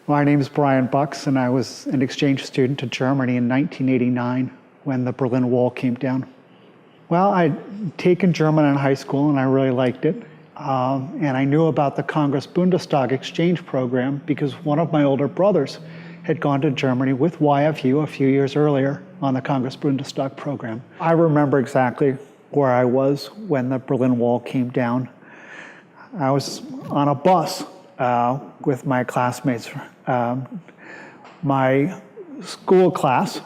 My name is Brian Bucks, and I was an exchange student to Germany in 1989 when the Berlin Wall came down. Well, I'd taken German in high school, and I really liked it. And I knew about the Congress Bundestag exchange program because one of my older brothers had gone to Germany with YFU a few years earlier on the Congress Bundestag program. I remember exactly where I was when the Berlin Wall came down. I was on a bus with my classmates. My school class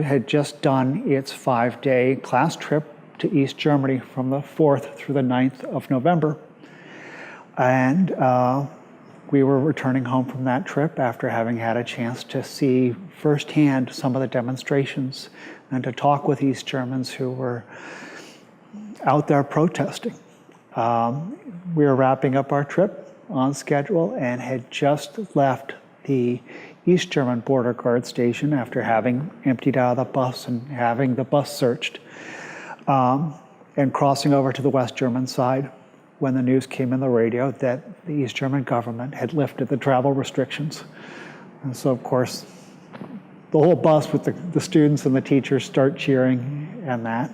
had just done its 5-day class trip to East Germany from the 4th through the 9th of November. And we were returning home from that trip after having had a chance to see firsthand some of the demonstrations and to talk with East Germans who were out there protesting. We were wrapping up our trip on schedule and had just left the East German border guard station after having emptied out of the bus and having the bus searched, and crossing over to the West German side when the news came in the radio that the East German government had lifted the travel restrictions. And so, of course, the whole bus with the students and the teachers start cheering and that.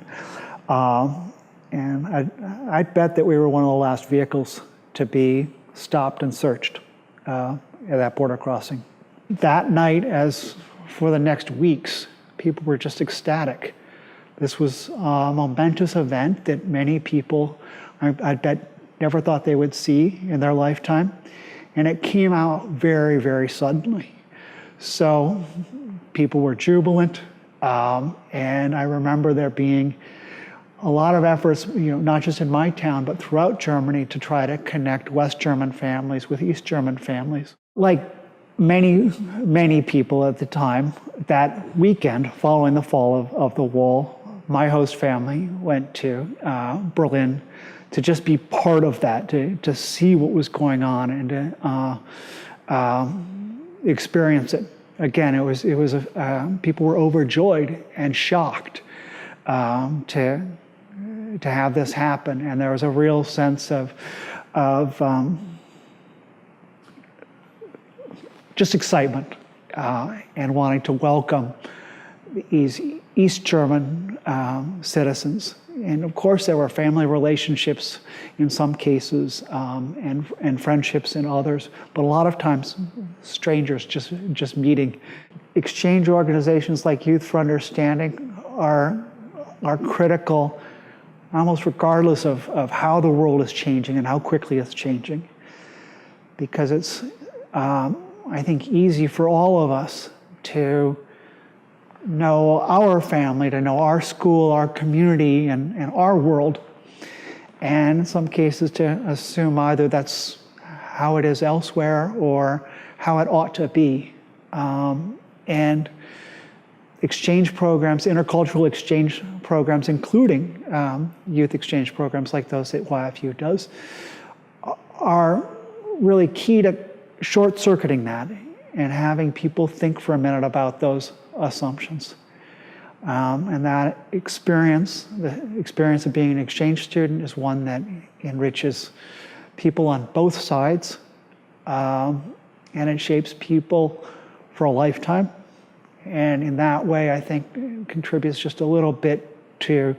And I'd bet that we were one of the last vehicles to be stopped and searched at that border crossing. That night, as for the next weeks, people were just ecstatic. This was a momentous event that many people, I bet, never thought they would see in their lifetime. And it came out very, very suddenly. So people were jubilant. And I remember there being a lot of efforts, not just in my town, but throughout Germany to try to connect West German families with East German families. Like many, many people at the time, that weekend following the fall of the wall, my host family went to Berlin to just be part of that, to see what was going on and to experience it. Again, it was people were overjoyed and shocked to have this happen, and there was a real sense of just excitement and wanting to welcome these East German citizens. And of course, there were family relationships in some cases and friendships in others, but a lot of times strangers just meeting. Exchange organizations like Youth for Understanding are critical almost regardless of how the world is changing and how quickly it's changing. Because it's, I think, easy for all of us to know our family, to know our school, our community, and our world. And in some cases to assume either that's how it is elsewhere or how it ought to be. And exchange programs, intercultural exchange programs, including youth exchange programs like those that YFU does, are really key to short-circuiting that and having people think for a minute about those assumptions. And that experience, the experience of being an exchange student, is one that enriches people on both sides, and it shapes people for a lifetime. And in that way, I think, it contributes just a little bit to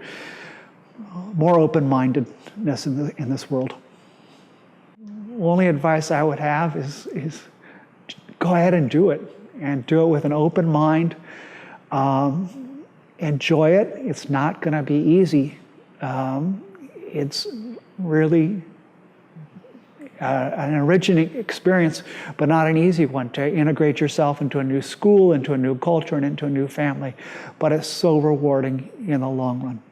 more open-mindedness in this world. The only advice I would have is go ahead and do it with an open mind. Enjoy it. It's not going to be easy. It's really an enriching experience, but not an easy one to integrate yourself into a new school, into a new culture, and into a new family. But it's so rewarding in the long run.